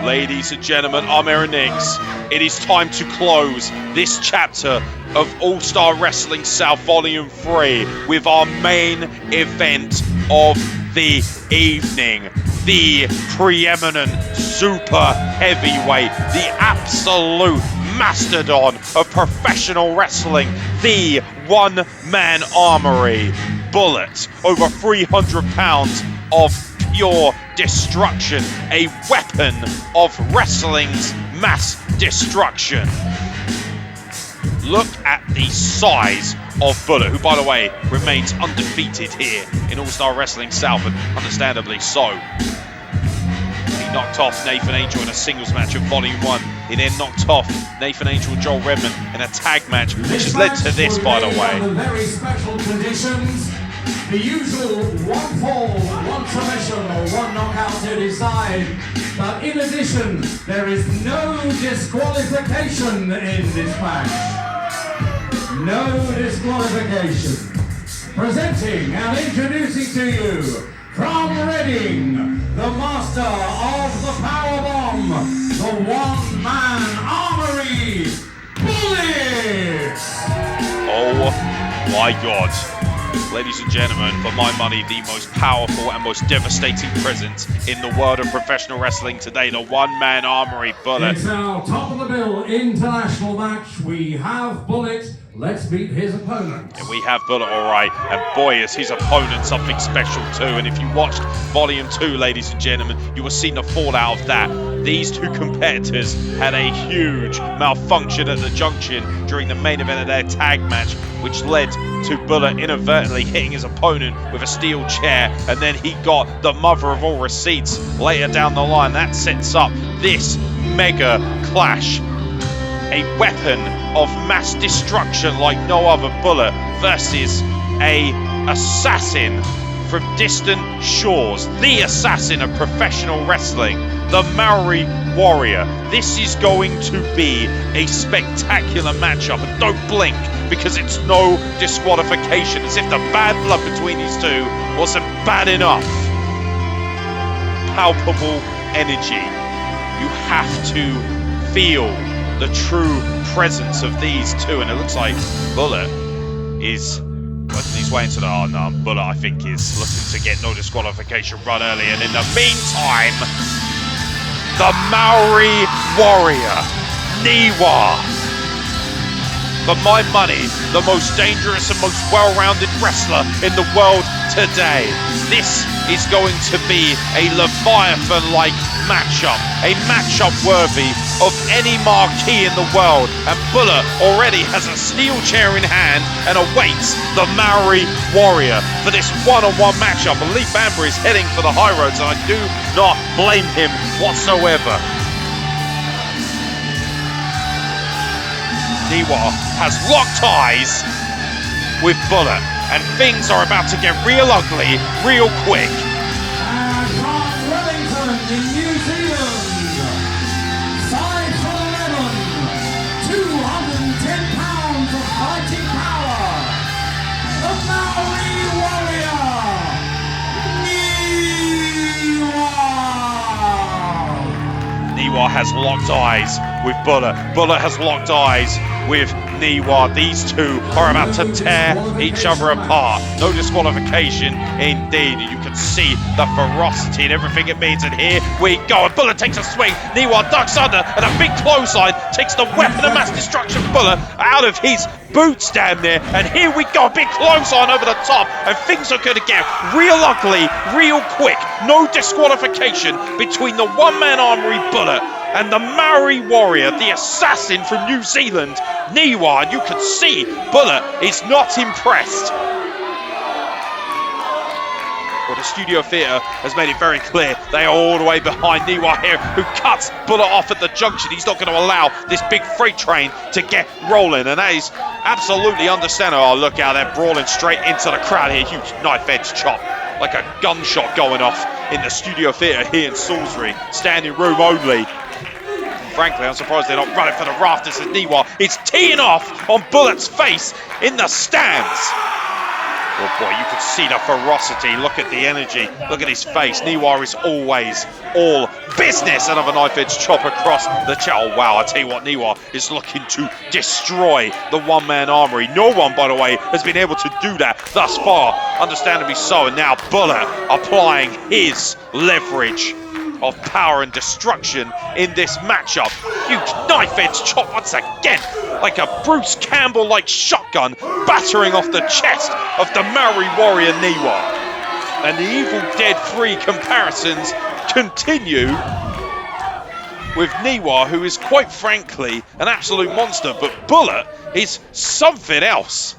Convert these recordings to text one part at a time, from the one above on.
Ladies and gentlemen, I'm Aaron Nix. It is time to close this chapter of All-Star Wrestling South Volume 3 with our main event of the evening. The preeminent super heavyweight, the absolute mastodon of professional wrestling, the one-man armory, Bullit, over 300 pounds of pure destruction, a weapon of wrestling's mass destruction. Look at the size of Bullit, who, by the way, remains undefeated here in All-Star Wrestling South, and understandably so. He knocked off Nathan Angel in a singles match of Volume 1. He then knocked off Nathan Angel and Joel Redmond in a tag match, which has led to this, by the way. Under very special conditions. The usual one fall, one submission or one knockout to decide. But in addition, there is no disqualification in this match. No disqualification. Presenting and introducing to you, from Reading, the master of the powerbomb, the one-man armory, Bullit! Oh my God. Ladies and gentlemen, for my money, the most powerful and most devastating presence in the world of professional wrestling today, the one-man armory, Bullit. It's our top of the bill international match. We have Bullit. Let's meet his opponent. And we have Bullit, all right, and boy, is his opponent something special too. And if you watched Volume 2, ladies and gentlemen, you will see the fallout of that. These two competitors had a huge malfunction at the junction during the main event of their tag match, which led to Bullit inadvertently hitting his opponent with a steel chair, and then he got the mother of all receipts later down the line. That sets up this mega clash. A weapon of mass destruction like no other, Bullit versus a assassin from distant shores, the assassin of professional wrestling, the Mãori warrior. This is going to be a spectacular matchup, and don't blink because it's no disqualification, as if the bad blood between these two wasn't bad enough. Palpable energy. You have to feel the true presence of these two, and it looks like Bullit is working his way into the... Oh no, Bullit I think is looking to get no disqualification run early, and in the meantime, the Mãori warrior, Niwa. For my money, the most dangerous and most well-rounded wrestler in the world today. This is going to be a Leviathan-like matchup, a matchup worthy of any marquee in the world, and Bullit already has a steel chair in hand and awaits the Mãori warrior for this one-on-one matchup. And Lee Bamber is heading for the high roads, and I do not blame him whatsoever. Niwa has locked eyes with Bullit, and things are about to get real ugly real quick. And from Wellington in New Zealand, 5'11", 210 pounds of fighting power, the Mãori warrior, Niwa! Niwa has locked eyes with Bullit. Bullit has locked eyes with Niwa. These two are about to tear each other apart. No disqualification indeed. You can see the ferocity and everything it means. And here we go. And Bullit takes a swing. Niwa ducks under, and a big clothesline takes the weapon of mass destruction Bullit out of his boots down there. And here we go. A big clothesline over the top, and things are going to get real ugly real quick. No disqualification between the one-man armory Bullit and the Mãori warrior, the assassin from New Zealand, Niwa. And you can see Bullit is not impressed. Well, the studio theatre has made it very clear they are all the way behind Niwa here, who cuts Bullit off at the junction. He's not going to allow this big freight train to get rolling, and that is absolutely understandable. Oh, look out, they're brawling straight into the crowd here. Huge knife-edge chop, like a gunshot going off in the studio theatre here in Salisbury. Standing room only. Frankly, I'm surprised they're not running for the rafters as Niwa is teeing off on Bullit's face in the stands. Oh boy, you can see the ferocity. Look at the energy. Look at his face. Niwa is always all business. Another knife edge chop across the chest. Oh wow, I tell you what, Niwa is looking to destroy the one-man armory. No one, by the way, has been able to do that thus far. Understandably so. And now Bullit applying his leverage of power and destruction in this matchup. Huge knife edge chop once again, like a Bruce Campbell-like shotgun, battering off the chest of the Mãori warrior Niwa. And the Evil Dead 3 comparisons continue with Niwa, who is quite frankly an absolute monster, but Bullit is something else.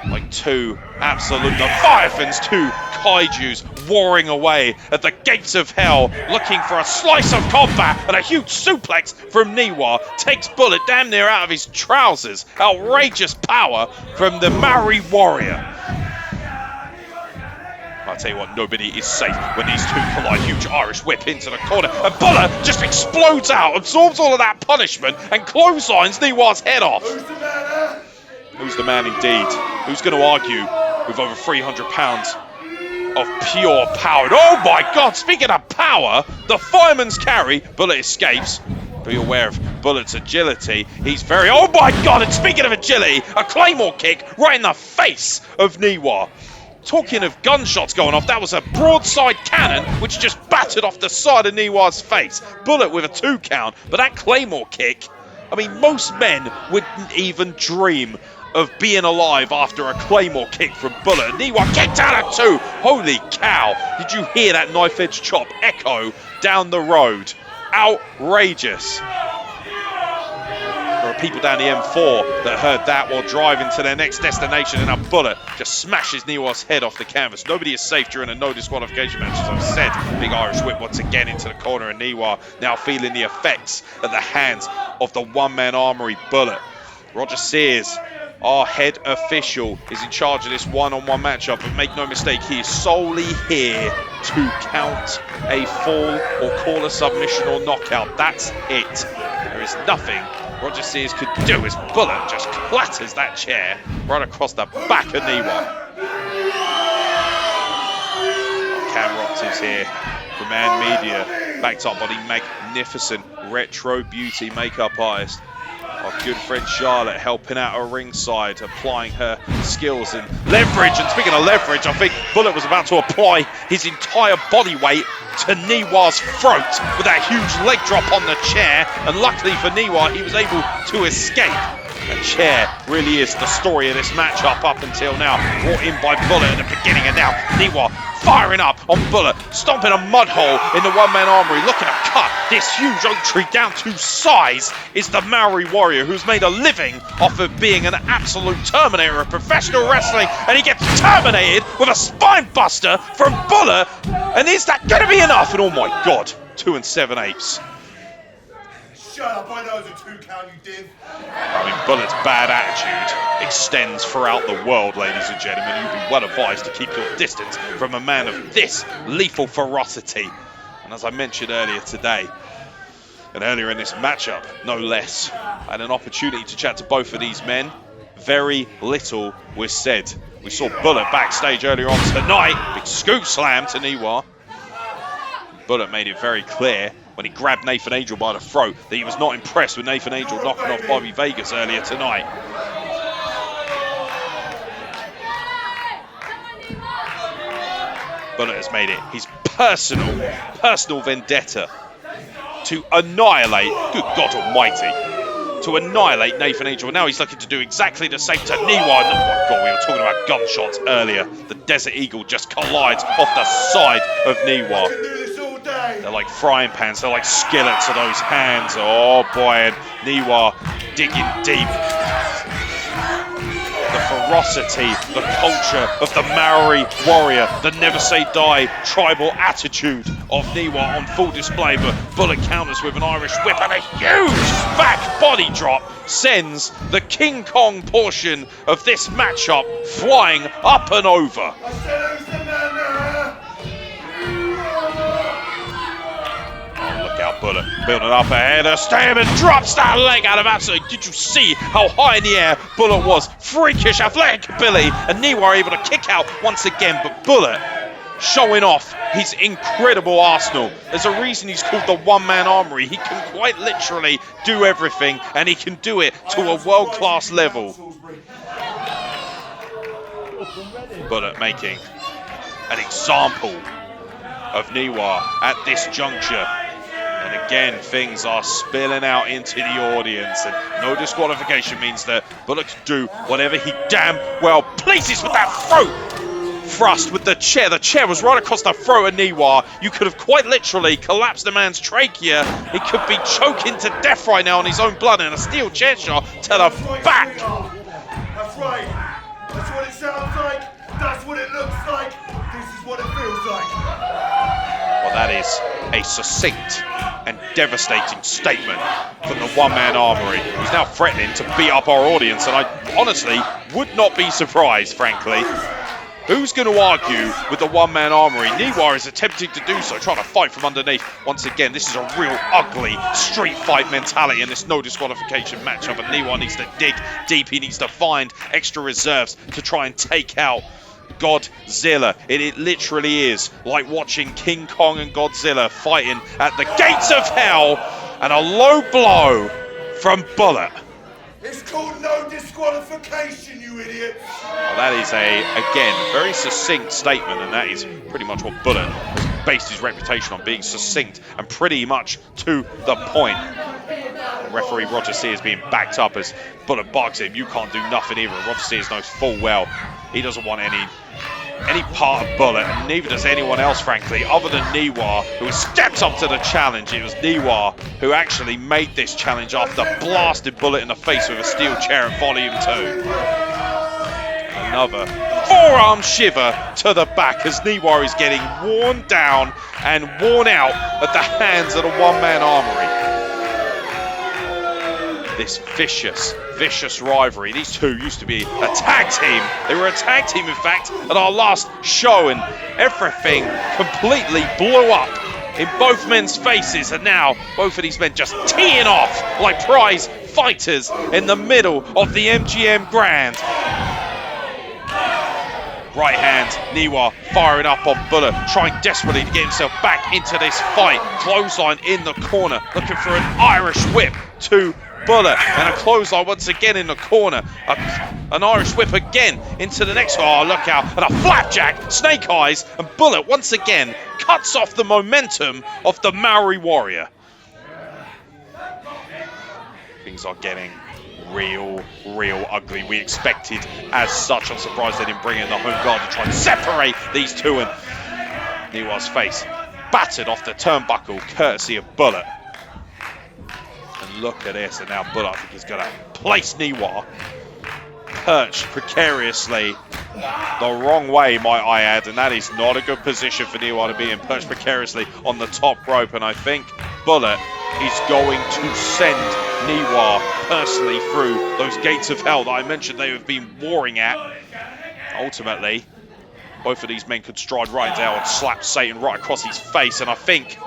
Like two absolute Leviathans, two kaijus warring away at the gates of hell, looking for a slice of combat, and a huge suplex from Niwa takes Bullit damn near out of his trousers. Outrageous power from the Mãori warrior. I'll tell you what, nobody is safe when these two collide. Huge Irish whip into the corner, and Bullit just explodes out, absorbs all of that punishment, and clotheslines Niwa's head off. Who's the man indeed? Who's going to argue with over 300 pounds of pure power? Oh my God, speaking of power, the fireman's carry. Bullit escapes. Be aware of Bullit's agility. He's very, oh my God, and speaking of agility, a claymore kick right in the face of Niwa. Talking of gunshots going off, that was a broadside cannon which just battered off the side of Niwa's face. Bullit with a 2 count, but that claymore kick, I mean, most men wouldn't even dream of being alive after a claymore kick from Bullit. Niwa kicked out at 2. Holy cow. Did you hear that knife edge chop echo down the road? Outrageous. There are people down the M4 that heard that while driving to their next destination, and a Bullit just smashes Niwa's head off the canvas. Nobody is safe during a no disqualification match, as I've said. Big Irish whip once again into the corner, and Niwa now feeling the effects at the hands of the one-man armory Bullit. Roger Sears, our head official, is in charge of this one-on-one matchup, but make no mistake, he is solely here to count a fall or call a submission or knockout. That's it. There is nothing Roger Sears could do as Bullit just clatters that chair right across the back of Niwa. Cam Rops is here from Man Media, backed up by the magnificent retro beauty makeup artist. Our good friend Charlotte helping out her ringside, applying her skills and leverage. And speaking of leverage, I think Bullit was about to apply his entire body weight to Niwa's throat with that huge leg drop on the chair. And luckily for Niwa, he was able to escape. The chair really is the story of this matchup up until now. Brought in by Bullit at the beginning, and now Niwa firing up on Bullit, stomping a mud hole in the one-man armory, looking to cut this huge oak tree down to size. Is the Mãori warrior, who's made a living off of being an absolute terminator of professional wrestling, and he gets terminated with a spine buster from Bullit. And is that going to be enough? And oh my God, 2 7/8. Shut up, I know it was a 2 count, you div. I mean, Bullit's bad attitude extends throughout the world, ladies and gentlemen. You'd be well advised to keep your distance from a man of this lethal ferocity. And as I mentioned earlier today, and earlier in this matchup, no less, I had an opportunity to chat to both of these men. Very little was said. We saw Bullit backstage earlier on tonight. Big scoop slam to Niwa. Bullit made it very clear when he grabbed Nathan Angel by the throat that he was not impressed with Nathan Angel knocking off Bobby Vegas earlier tonight. Bullit has made it his personal vendetta to annihilate, good God almighty, to annihilate Nathan Angel. And now he's looking to do exactly the same to Niwa. Oh my God, we were talking about gunshots earlier. The Desert Eagle just collides off the side of Niwa. They're like frying pans, they're like skillets of those hands. Oh boy, and Niwa digging deep. The ferocity, the culture of the Mãori warrior, the never say die tribal attitude of Niwa on full display, but Bullit counters with an Irish whip, and a huge back body drop sends the King Kong portion of this matchup flying up and over. Bullit building up ahead of Stamen, drops that leg out of absolutely. Did you see how high in the air Bullit was? Freakish athletic ability, and Niwa able to kick out once again, but Bullit showing off his incredible arsenal. There's a reason he's called the one-man armoury. He can quite literally do everything, and he can do it to a world-class level. Bullit making an example of Niwa at this juncture. And again, things are spilling out into the audience, and no disqualification means that Bullit can do whatever he damn well pleases with that throat thrust with the chair. The chair was right across the throat of Niwa. You could have quite literally collapsed the man's trachea. He could be choking to death right now on his own blood, and a steel chair shot to the back. That's right. That's what it sounds like. That's what it looks like. This is what it feels like. Well, that is a succinct and devastating statement from the one-man armoury, who's now threatening to beat up our audience, and I honestly would not be surprised, frankly. Who's going to argue with the one-man armoury? Niwa is attempting to do so, trying to fight from underneath. Once again, this is a real ugly street fight mentality in this no disqualification matchup, and Niwa needs to dig deep. He needs to find extra reserves to try and take out Godzilla. It literally is like watching King Kong and Godzilla fighting at the gates of hell, and a low blow from Bullit. It's called no disqualification, you idiots. Well, that is again, very succinct statement, and that is pretty much what Bullit has based his reputation on, being succinct and pretty much to the point. Referee Roger Sears being backed up as Bullit barks at him. You can't do nothing either. Roger Sears knows full well he doesn't want any part of Bullit, and neither does anyone else, frankly, other than Niwa, who stepped up to the challenge. It was Niwa who actually made this challenge after blasting Bullit in the face with a steel chair at Volume 2. Another forearm shiver to the back as Niwa is getting worn down and worn out at the hands of the one-man armoury. This vicious rivalry. These two used to be a tag team. They were a tag team, in fact, at our last show, and everything completely blew up in both men's faces, and now both of these men just teeing off like prize fighters in the middle of the MGM Grand. Right hand, Niwa firing up on Bullit, trying desperately to get himself back into this fight. Clothesline in the corner, looking for an Irish whip to Bullit, and a clothesline once again in the corner. An Irish whip again into the next one. Oh, look out. And a flapjack, snake eyes, and Bullit once again cuts off the momentum of the Mãori warrior. Things are getting real ugly. We expected as such. I'm surprised they didn't bring in the home guard to try and separate these two, and Niwa's face battered off the turnbuckle courtesy of Bullit. And look at this, and now Bullit, I think he's going to place Niwa perched precariously the wrong way, might I add, and that is not a good position for Niwa to be in, perched precariously on the top rope, and I think Bullit is going to send Niwa personally through those gates of hell that I mentioned they have been warring at. Ultimately, both of these men could stride right down and slap Satan right across his face, and I think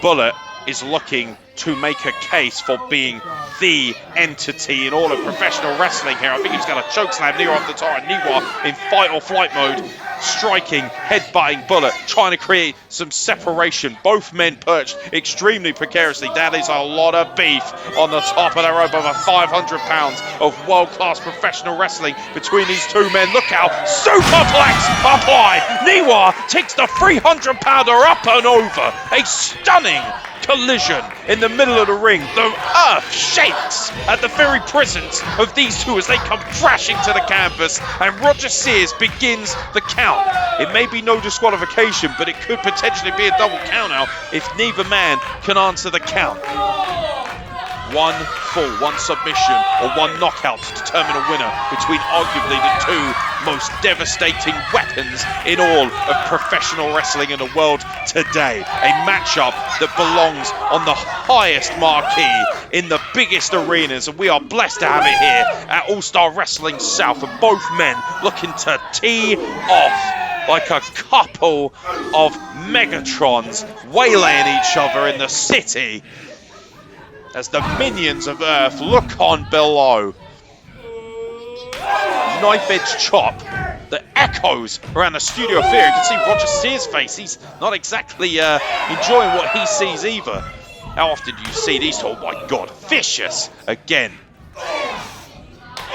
Bullit is looking to make a case for being the entity in all of professional wrestling here. I think he's going to chokeslam Niwa off the top, and Niwa in fight or flight mode, striking, headbutting Bullit, trying to create some separation. Both men perched extremely precariously. That is a lot of beef on the top of the rope, over 500 pounds of world-class professional wrestling between these two men. Look out, superplex applied. Niwa takes the 300-pounder up and over. A stunning collision in the middle of the ring. The earth shakes at the very presence of these two as they come crashing to the canvas, and Roger Sears begins the count. It may be no disqualification, but it could potentially be a double count out if neither man can answer the count. One fall, one submission, or one knockout to determine a winner between arguably the two most devastating weapons in all of professional wrestling in the world today. A matchup that belongs on the highest marquee in the biggest arenas, and we are blessed to have it here at All-Star Wrestling South, and both men looking to tee off like a couple of Megatrons waylaying each other in the city as the minions of Earth look on below. Knife edge chop that echoes around the studio theatre. You can see Roger Sears' face. He's not exactly enjoying what he sees either. How often do you see these two? Oh my God, vicious again.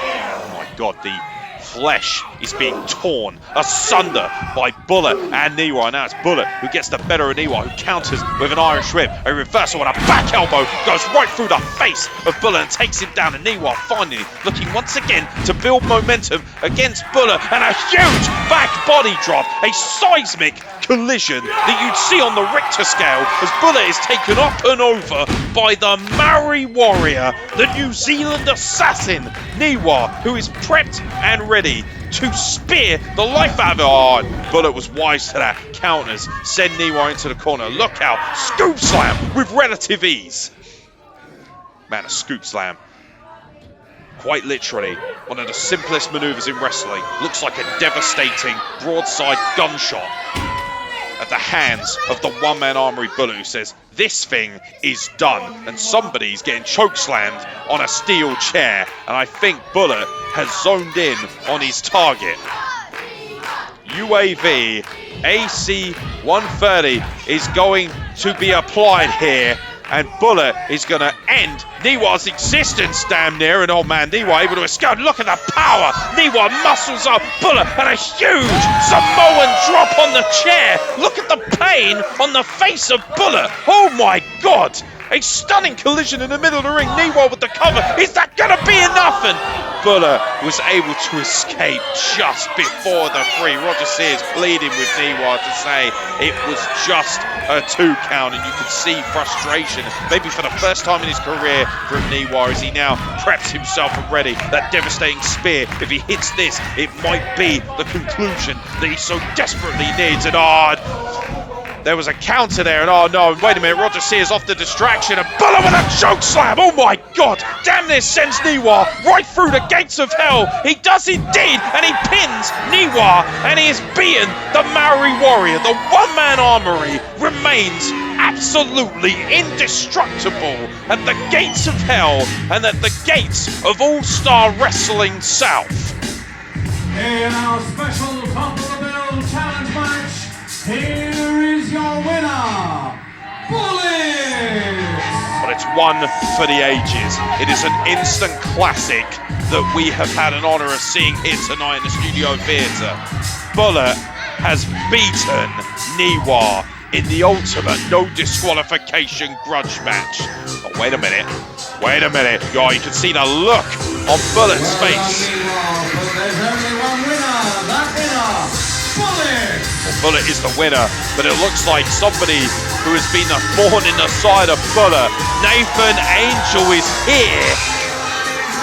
Oh my God, the flesh is being torn asunder by Bullit and Niwa. Now it's Bullit who gets the better of Niwa, who counters with an Irish whip. A reversal and a back elbow goes right through the face of Bullit and takes him down. And Niwa finally looking once again to build momentum against Bullit, and a huge back body drop, a seismic collision that you'd see on the Richter scale as Bullit is taken up and over by the Mãori warrior, the New Zealand assassin, Niwa, who is prepped and ready to spear the life out of it. Oh, Bullit was wise to that. Counters, send Niwa into the corner. Look out, scoop slam with relative ease. Man, a scoop slam, quite literally one of the simplest maneuvers in wrestling. Looks like a devastating broadside gunshot at the hands of the one-man armoury Bullit, who says, this thing is done. And somebody's getting chokeslammed on a steel chair. And I think Bullit has zoned in on his target. UAV AC 130 is going to be applied here. And Bullit is going to end Niwa's existence damn near. And oh man, Niwa able to escape. Look at the power. Niwa muscles up Bullit, and a huge Samoan drop on the chair. Look at the pain on the face of Bullit. Oh my God. A stunning collision in the middle of the ring. Niwa with the cover. Is that going to be enough? And Bullit was able to escape just before the 3. Roger Sears pleading with Niwa to say it was just a 2 count, and you can see frustration, maybe for the first time in his career, from Niwa as he now preps himself and ready. That devastating spear, if he hits this, it might be the conclusion that he so desperately needs. And there was a counter there, and oh no, wait a minute, Roger Sears off the distraction, and Bullit with a choke slam. Oh my God, damn, this sends Niwa right through the gates of hell. He does indeed, and he pins Niwa, and he is beaten. The Mãori warrior, the one-man armoury, remains absolutely indestructible at the gates of hell and at the gates of All-Star Wrestling South. In our special Top of the Bill challenge match, here is your winner, Bullit! But it's one for the ages. It is an instant classic that we have had an honour of seeing here tonight in the Studio Theatre. Bullit has beaten Niwa in the ultimate no disqualification grudge match. Oh, wait a minute. Wait a minute. Oh, you can see the look on Bullit's face. There's only one winner, that winner, Bullit! Well, Bullit is the winner, but it looks like somebody who has been a thorn in the side of Bullit. Nathan Angel is here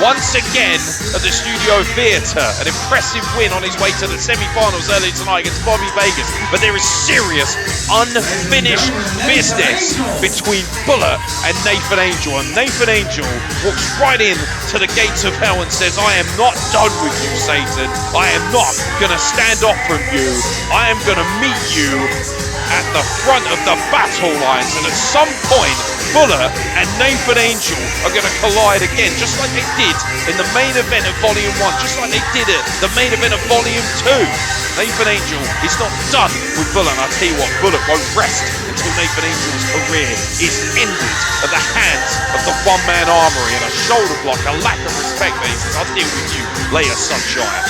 once again at the Studio Theatre. An impressive win on his way to the semi-finals early tonight against Bobby Vegas. But there is serious, unfinished business between Bullit and Nathan Angel. And Nathan Angel walks right in to the gates of hell and says, I am not done with you, Satan. I am not going to stand off from you. I am going to meet you at the front of the battle lines. And at some point, Bullit and Nathan Angel are going to collide again, just like they did in the main event of Volume 1, just like they did at the main event of Volume 2. Nathan Angel is not done with Bullit, and I'll tell you what, Bullit won't rest until Nathan Angel's career is ended at the hands of the one-man armoury, and a shoulder block, a lack of respect that he says, I'll deal with you later, sunshine.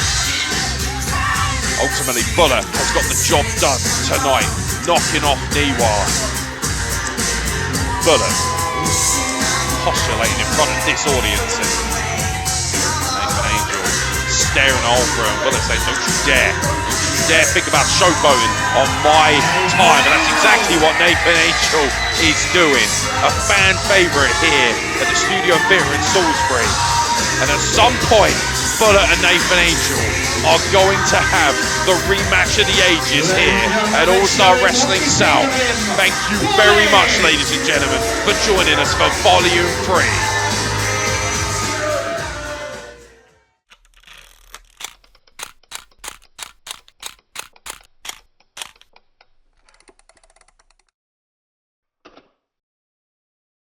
Ultimately, Bullit has got the job done tonight, knocking off Niwa. Bullit postulating in front of this audience, and Nathan Angel staring all through him. Bullit saying, don't you dare think about showboating on my time. And that's exactly what Nathan Angel is doing. A fan favourite here at the Studio Theatre in Salisbury. And at some point, Bullit and Nathan Angel are going to have the rematch of the ages here at All-Star Wrestling South. Thank you very much, ladies and gentlemen, for joining us for Volume 3.